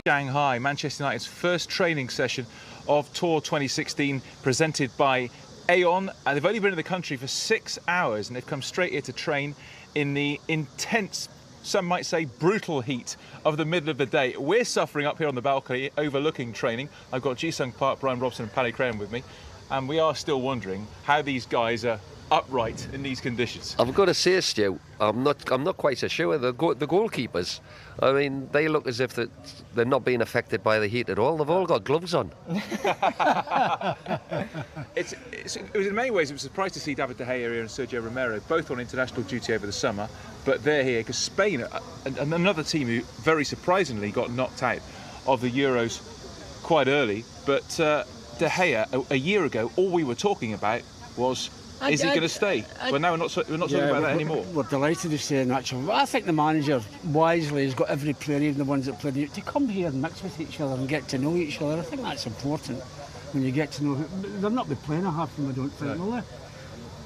Shanghai, Manchester United's first training session of Tour 2016 presented by Aon. And they've only been in the country for 6 hours and they've come straight here to train in the intense, some might say brutal heat of the middle of the day. We're suffering up here on the balcony overlooking training. I've got Ji-Sung Park, Brian Robson and Paddy Crayon with me, and we are still wondering how these guys are upright in these conditions. I've got to say, Stu, I'm not quite so sure. The goalkeepers, I mean, they look as if they're not being affected by the heat at all. They've all got gloves on. It was in many ways, it was a surprise to see David De Gea and Sergio Romero both on international duty over the summer, but they're here because Spain, another team who very surprisingly got knocked out of the Euros quite early, but De Gea, a year ago, all we were talking about was, is he going to stay? Well, now we're not talking about that anymore. We're delighted to say, actually. I think the manager wisely has got every player, even the ones that played, to come here and mix with each other and get to know each other. I think that's important when you get to know. They'll not be playing a half of them, I don't think, will they?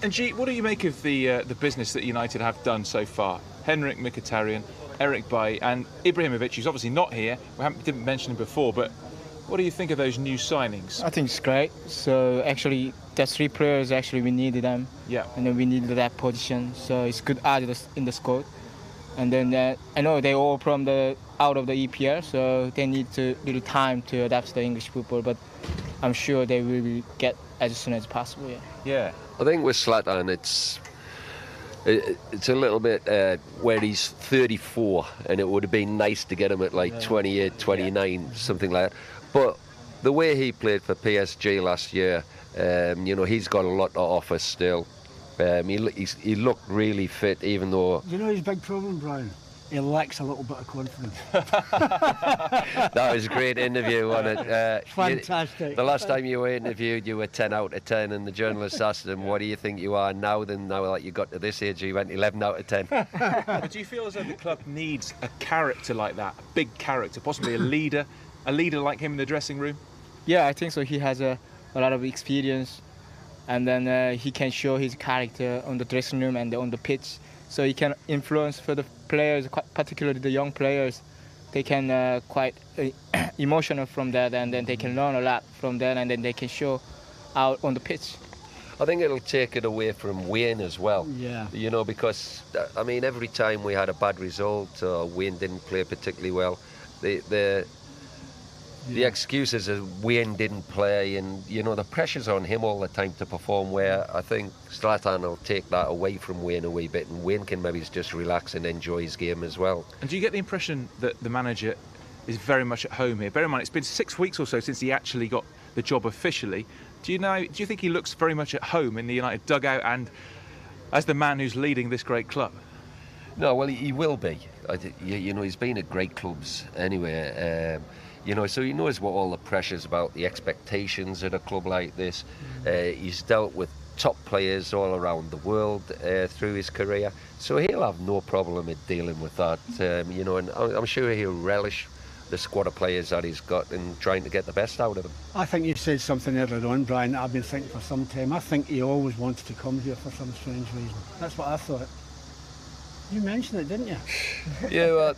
And G, what do you make of the business that United have done so far? Henrik Mkhitaryan, Eric Bailly, and Ibrahimovic, who's obviously not here. We didn't mention him before, but what do you think of those new signings? I think it's great. So actually, there's 3 players. Actually, we needed them. Yeah. And then we needed that position. So it's good added in the squad. And then I know they're all from out of the EPL, so they need a little time to adapt to the English football. But I'm sure they will get as soon as possible. Yeah. Yeah. I think with Zlatan, it's a little bit where he's 34, and it would have been nice to get him at like 28, 29, something like that. But the way he played for PSG last year, he's got a lot to offer still. He looked really fit, even though... You know his big problem, Brian? He lacks a little bit of confidence. That was a great interview on it. Fantastic. The last time you were interviewed, you were 10 out of 10, and the journalist asked him, what do you think you are now? Then now that you got to this age, you went 11 out of 10. But do you feel as though the club needs a character like that, a big character, possibly a leader like him in the dressing room? Yeah, I think so. He has a lot of experience, and then he can show his character on the dressing room and on the pitch. So he can influence for the players, particularly the young players. They can quite emotional from that, and then they can learn a lot from that, and then they can show out on the pitch. I think it'll take it away from Wayne as well. Yeah. Because I mean, every time we had a bad result or Wayne didn't play particularly well, the excuses is Wayne didn't play, and the pressure's on him all the time to perform, where I think Zlatan will take that away from Wayne a wee bit, and Wayne can maybe just relax and enjoy his game as well. And do you get the impression that the manager is very much at home here? Bear in mind, it's been 6 weeks or so since he actually got the job officially. Do you think he looks very much at home in the United dugout and as the man who's leading this great club? No, well, he will be. He's been at great clubs anyway. So he knows what all the pressure's about, the expectations at a club like this. He's dealt with top players all around the world through his career, so he'll have no problem in dealing with that. And I'm sure he'll relish the squad of players that he's got and trying to get the best out of them. I think you said something earlier on, Brian, that I've been thinking for some time. I think he always wanted to come here for some strange reason. That's what I thought. You mentioned it, didn't you? Yeah,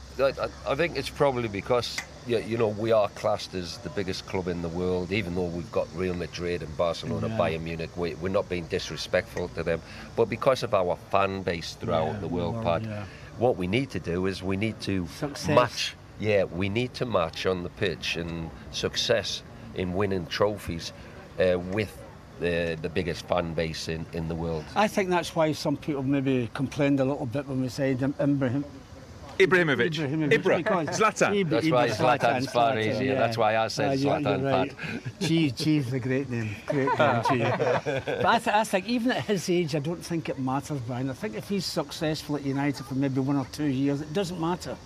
I think it's probably because we are classed as the biggest club in the world, even though we've got Real Madrid and Barcelona, Bayern Munich. We're not being disrespectful to them, but because of our fan base throughout the world, what we need to do is we need to match. Yeah, we need to match on the pitch and success in winning trophies with the biggest fan base in the world. I think that's why some people maybe complained a little bit when we said Ibrahimovic. Zlatan. That's why Zlatan's far easier. Yeah. That's why I said Zlatan. Right. Geez, a great name. Great name, G. But I think even at his age, I don't think it matters, Brian. I think if he's successful at United for maybe 1 or 2 years, it doesn't matter.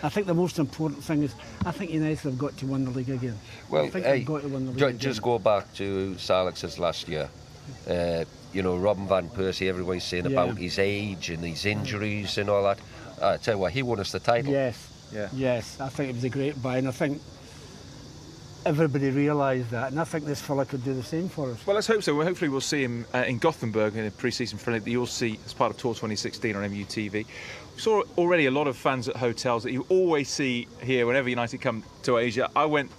I think the most important thing is, I think United have got to win the league again. Well, I think they've got to win the league again. Just go back to Salix's last year. Robin van Persie, everybody's saying about his age and his injuries and all that. I tell you what, he won us the title. Yes, I think it was a great buy, and I think everybody realised that, and I think this fella could do the same for us. Well, let's hope so. Well, hopefully we'll see him in Gothenburg in a pre-season friendly that you'll see as part of Tour 2016 on MUTV. We saw already a lot of fans at hotels that you always see here whenever United come to Asia. I went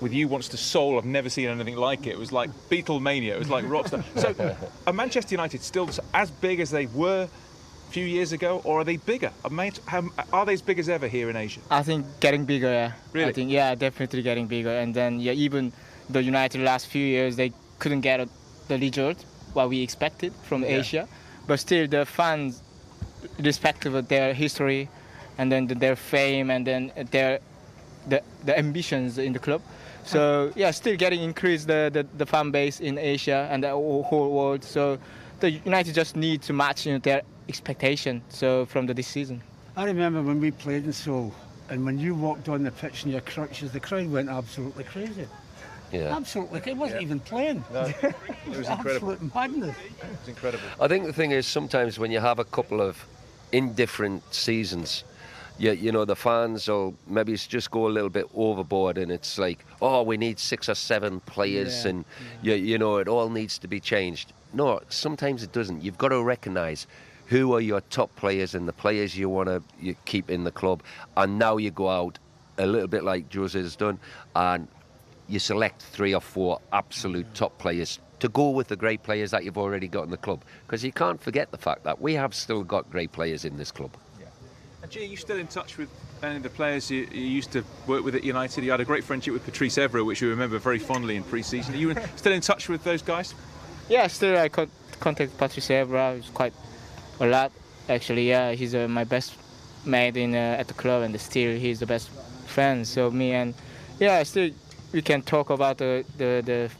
with you once to Seoul. I've never seen anything like it. It was like Beatlemania. It was like rockstar. So are Manchester United still as big as they were a few years ago, or are they bigger? Are they as big as ever here in Asia? I think getting bigger, yeah. Really? I think, yeah, definitely getting bigger. And then, yeah, even the United last few years, they couldn't get the result what we expected from Asia. But still, the fans, irrespective of their history, and then their fame, and then the ambitions in the club. So yeah, still getting increased the fan base in Asia and the whole world. So the United just need to match their expectation. So from this season. I remember when we played in Seoul, and when you walked on the pitch in your crutches, the crowd went absolutely crazy. Yeah. Absolutely, it wasn't even playing. No, it was incredible. Absolute madness. It's incredible. I think the thing is sometimes when you have a couple of indifferent seasons, you know, the fans will maybe just go a little bit overboard, and it's like, oh, we need 6 or 7 players, and you know, it all needs to be changed. No, sometimes it doesn't. You've got to recognise who are your top players and the players you want to keep in the club, and now you go out a little bit like Jose has done, and you select 3 or 4 absolute top players to go with the great players that you've already got in the club, because you can't forget the fact that we have still got great players in this club. And G, are you still in touch with any of the players you used to work with at United? You had a great friendship with Patrice Evra, which you remember very fondly in pre-season. Are you still in touch with those guys? Yeah, still I contact Patrice Evra. It's quite a lot, actually. Yeah, he's my best mate at the club, and still he's the best friend. So me and still we can talk about the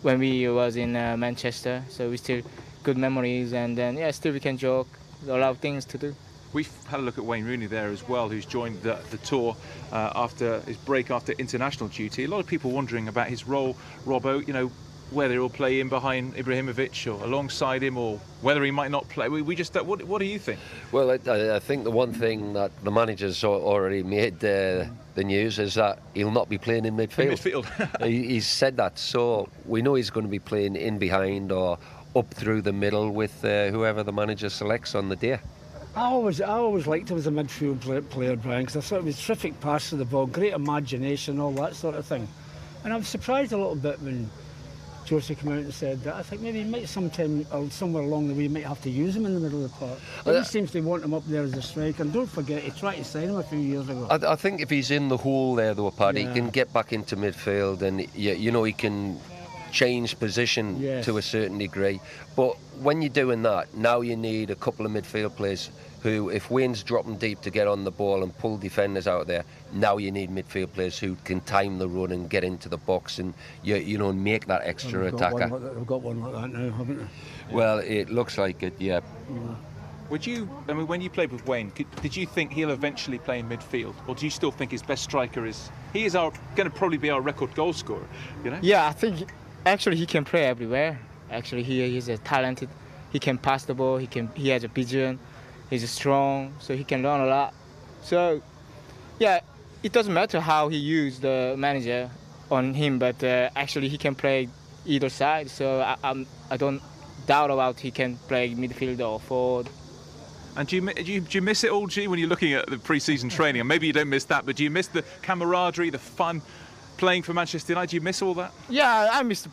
when we was in Manchester. So we still good memories, and then still we can joke. A lot of things to do. We've had a look at Wayne Rooney there as well, who's joined the tour after his break after international duty. A lot of people wondering about his role, Robbo, you know, whether he'll play in behind Ibrahimovic or alongside him, or whether he might not play. We just, what do you think? Well, I think the one thing that the manager's already made the news is that he'll not be playing in midfield. In midfield. He's said that, so we know he's going to be playing in behind or up through the middle with whoever the manager selects on the day. I always liked him as a midfield player, Brian, because I thought he was a terrific pass to the ball, great imagination, all that sort of thing. And I was surprised a little bit when Jose came out and said that. I think maybe he might sometime or somewhere along the way might have to use him in the middle of the park. But he seems to want him up there as a striker. And don't forget, he tried to sign him a few years ago. I think if he's in the hole there, though, Paddy, he can get back into midfield, and you know, he can change position to a certain degree. But when you're doing that, now you need a couple of midfield players who, if Wayne's dropping deep to get on the ball and pull defenders out there, now you need midfield players who can time the run and get into the box and you know, make that extra attacker. We've got one like that now, haven't we? Well, it looks like it, yeah. Would you, I mean, when you played with Wayne, did you think he'll eventually play in midfield, or do you still think his best striker is? He is going to probably be our record goal scorer, you know? Yeah, I think actually he can play everywhere. Actually, he's a talented. He can pass the ball. He has a vision. He's strong, so he can learn a lot. So, yeah, it doesn't matter how he used the manager on him, but actually he can play either side. So I don't doubt about he can play midfield or forward. And do you miss it all, G, when you're looking at the pre-season training? And maybe you don't miss that, but do you miss the camaraderie, the fun, playing for Manchester United? Do you miss all that? Yeah, I miss the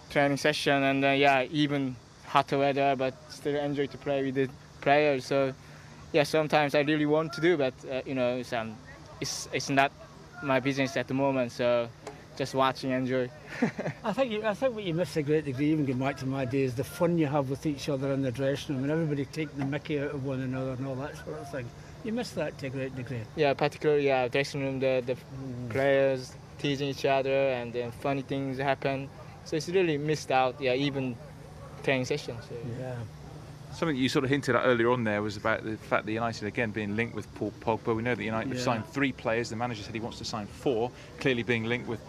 training session, and even hotter weather, but still enjoy to play with the players. So yeah, sometimes I really want to do, but you know, it's not my business at the moment. So just watching, enjoy. I think what you miss a great degree, even going back to my days, the fun you have with each other in the dressing room, and everybody taking the mickey out of one another and all that sort of thing. You miss that to a great degree. Yeah, particularly dressing room, the players teasing each other, and then funny things happen. So it's really missed out. Yeah, even training sessions. So. Yeah. Something you sort of hinted at earlier on there was about the fact that United again being linked with Paul Pogba. We know that United have signed 3 players. The manager said he wants to sign 4, clearly being linked with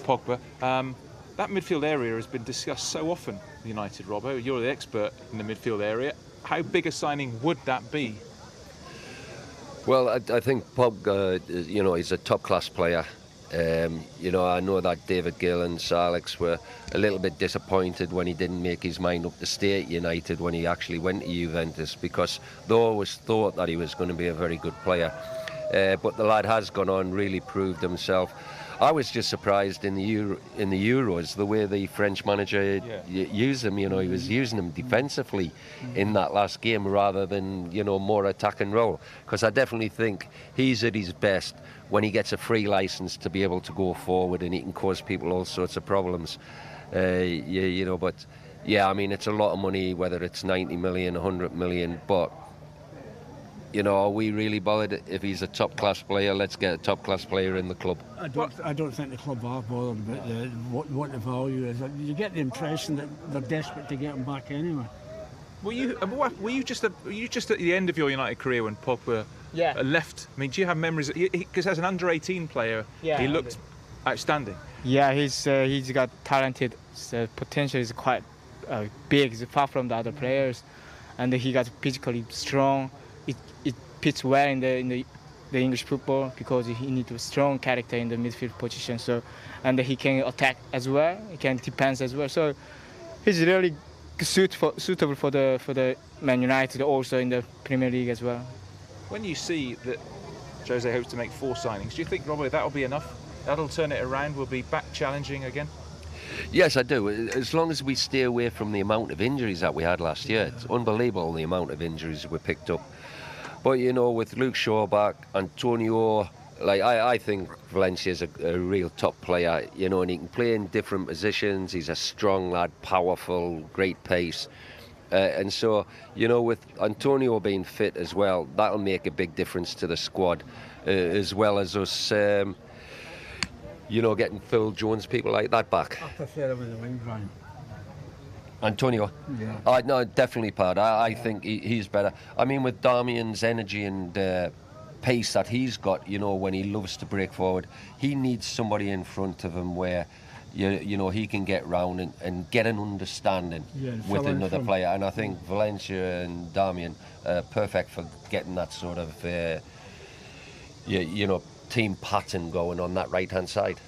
Pogba. That midfield area has been discussed so often, United, Robbo. You're the expert in the midfield area. How big a signing would that be? Well, I think Pogba, you know, he's a top-class player. You know, I know that David Gill and Sir Alex were a little bit disappointed when he didn't make his mind up to stay at United when he actually went to Juventus, because they always thought that he was going to be a very good player. But the lad has gone on, really proved himself. I was just surprised in the Euros the way the French manager used him. You know, he was using him defensively in that last game rather than, you know, more attack and roll. Because I definitely think he's at his best when he gets a free license to be able to go forward, and he can cause people all sorts of problems. You know, but yeah, I mean, it's a lot of money, whether it's 90 million, 100 million, but you know, are we really bothered if he's a top-class player? Let's get a top-class player in the club. I don't think the club are bothered about what the value is. You get the impression that they're desperate to get him back anyway. Were you just at the end of your United career when Pogba left? I mean, do you have memories? Because as an under-18 player, he looked outstanding. Yeah, he's got talented. The potential is quite big. He's far from the other players, and he got physically strong. It fits well in the English football because he needs a strong character in the midfield position. So, and he can attack as well. He can defend as well. So, he's really suitable for the Man United, also in the Premier League as well. When you see that Jose hopes to make 4 signings, do you think, Robert, that'll be enough? That'll turn it around? We'll be back challenging again? Yes, I do. As long as we stay away from the amount of injuries that we had last year. It's unbelievable the amount of injuries we picked up. But, you know, with Luke Shaw back, Antonio, like I think Valencia's a real top player, you know, and he can play in different positions. He's a strong lad, powerful, great pace. And so, you know, with Antonio being fit as well, that'll make a big difference to the squad, as well as us, you know, getting Phil Jones, people like that back. I prefer him in the wing, Brian. Antonio? Yeah. No, definitely, Pad. I think he's better. I mean, with Damian's energy and pace that he's got, you know, when he loves to break forward, he needs somebody in front of him where, you know, he can get round and get an understanding with another player. And I think Valencia and Damian are perfect for getting that sort of, you know, team pattern going on that right-hand side.